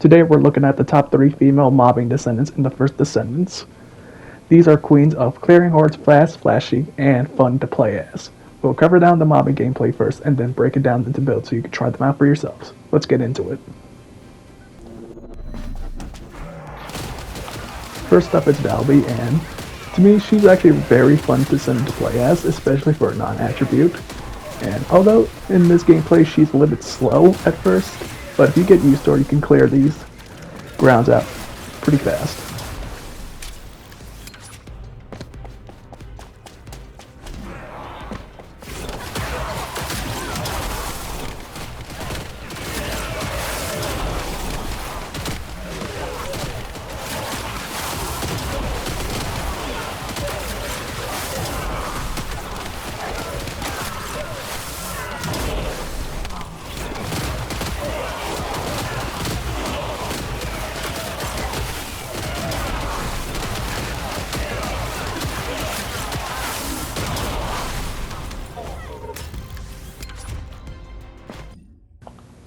Today we're looking at the top 3 female mobbing descendants in the first Descendants. These are queens of clearing hordes, fast, flashy, and fun to play as. We'll cover down the mobbing gameplay first and then break it down into builds so you can try them out for yourselves. Let's get into it. First up is Valby, and to me she's actually a very fun descendant to play as, especially for a non-attribute. And although in this gameplay she's a little bit slow at first, but if you get used to her you can clear these grounds out pretty fast.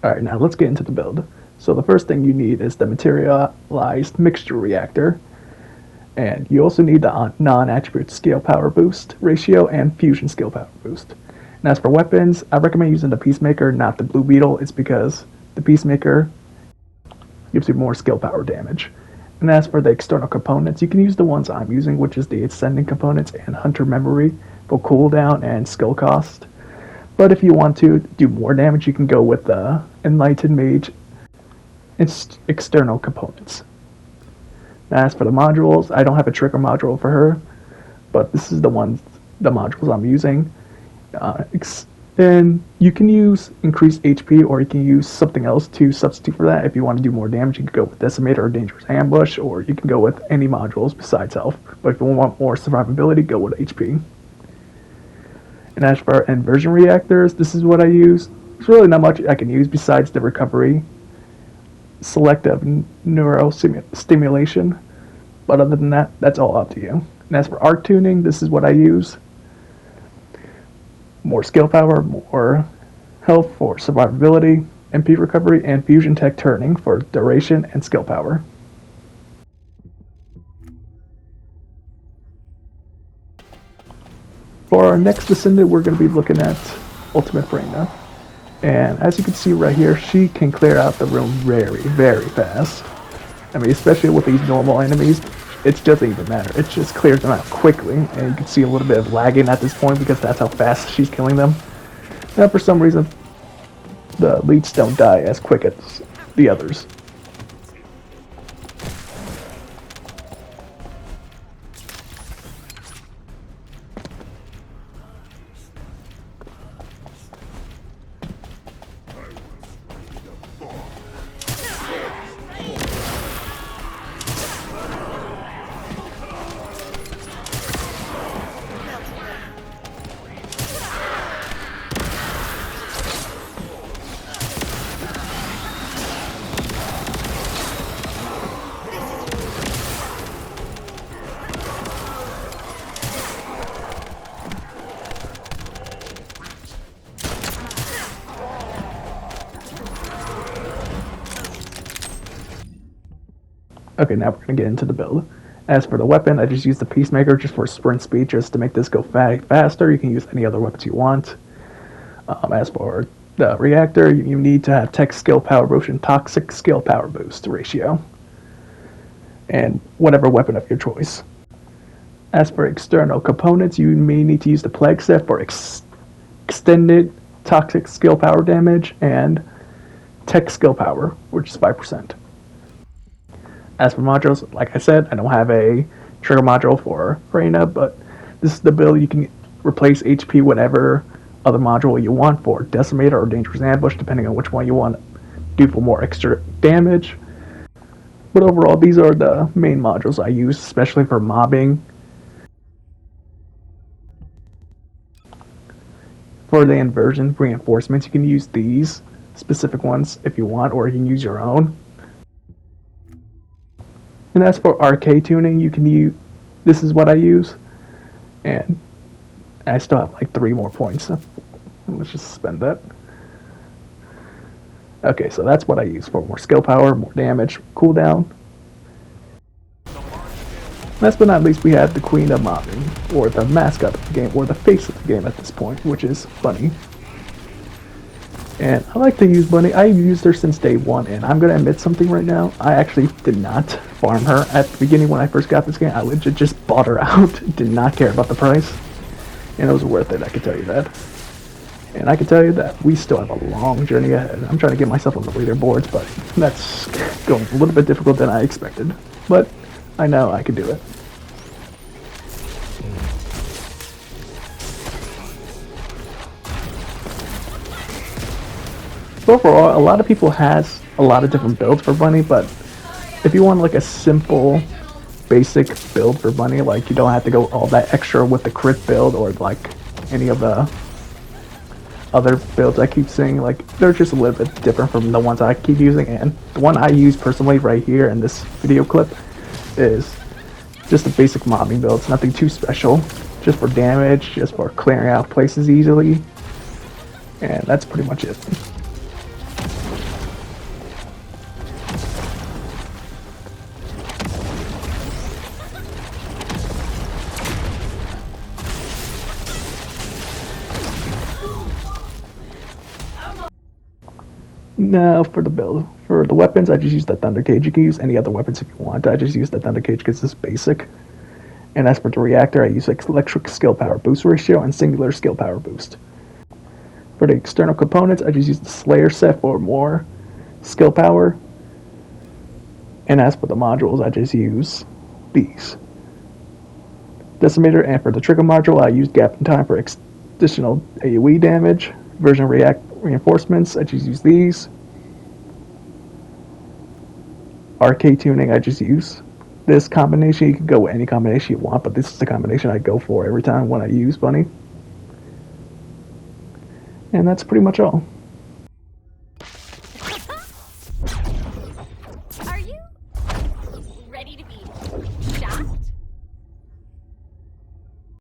Alright, now let's get into the build. So the first thing you need is the materialized mixture reactor, and you also need the non-attribute skill power boost ratio and fusion skill power boost. And as for weapons, I recommend using the Peacemaker, not the Blue Beetle. It's because the Peacemaker gives you more skill power damage. And as for the external components, you can use the ones I'm using, which is the Ascending components and Hunter Memory for cooldown and skill cost. But if you want to do more damage, you can go with the Enlightened Mage external components. Now, as for the modules, I don't have a trigger module for her, but this is the modules I'm using. And you can use increased HP, or you can use something else to substitute for that. If you want to do more damage, you can go with Decimator or Dangerous Ambush, or you can go with any modules besides Health. But if you want more survivability, go with HP. And as for inversion reactors, this is what I use. There's really not much I can use besides the recovery, selective neurostimulation. But other than that, that's all up to you. And as for arc tuning, this is what I use. More skill power, more health for survivability, MP recovery, and fusion tech turning for duration and skill power. For our next Descendant, we're going to be looking at Ultimate Freyna. And as you can see right here, she can clear out the room very, very fast. I mean, especially with these normal enemies, it doesn't even matter. It just clears them out quickly, and you can see a little bit of lagging at this point because that's how fast she's killing them. Now, for some reason, the elites don't die as quick as the others. Okay, now we're going to get into the build. As for the weapon, I just use the Peacemaker just for sprint speed, just to make this go faster. You can use any other weapons you want. As for the reactor, you need to have tech skill power boost and toxic skill power boost ratio. And whatever weapon of your choice. As for external components, you may need to use the Plague Set for extended toxic skill power damage and tech skill power, which is 5%. As for modules, like I said, I don't have a trigger module for Freyna, but this is the build. You can replace HP whatever other module you want for Decimator or Dangerous Ambush, depending on which one you want to do for more extra damage. But overall, these are the main modules I use, especially for mobbing. For the inversion reinforcements, you can use these specific ones if you want, or you can use your own. And as for RK tuning, you can use, this is what I use, and I still have like 3 more points. Let's just spend that. Okay, so that's what I use for more skill power, more damage, cooldown. Last but not least, we have the queen of mobbing, or the mascot of the game, or the face of the game at this point, which is Bunny. And I like to use Bunny. I've used her since day one, and I'm going to admit something right now. I actually did not farm her at the beginning when I first got this game. I legit just bought her out, did not care about the price. And it was worth it, I can tell you that. And I can tell you that we still have a long journey ahead. I'm trying to get myself on the leaderboards, but that's going a little bit difficult than I expected. But I know I can do it. So overall, a lot of people has a lot of different builds for Bunny, but if you want like a simple, basic build for Bunny, like you don't have to go all that extra with the crit build or like any of the other builds I keep seeing, like they're just a little bit different from the ones I keep using, and the one I use personally right here in this video clip is just a basic mobbing build. It's nothing too special, just for damage, just for clearing out places easily, and that's pretty much it. Now for the build. For the weapons, I just use the Thunder Cage. You can use any other weapons if you want. I just use the Thunder Cage because it's basic. And as for the reactor, I use electric skill power boost ratio and singular skill power boost. For the external components, I just use the Slayer set for more skill power. And as for the modules, I just use these. Decimator, and for the trigger module, I use Gap in Time for additional AoE damage. Version reinforcements, I just use these. RK tuning, I just use this combination. You can go with any combination you want, but this is the combination I go for every time when I use Bunny. And that's pretty much all.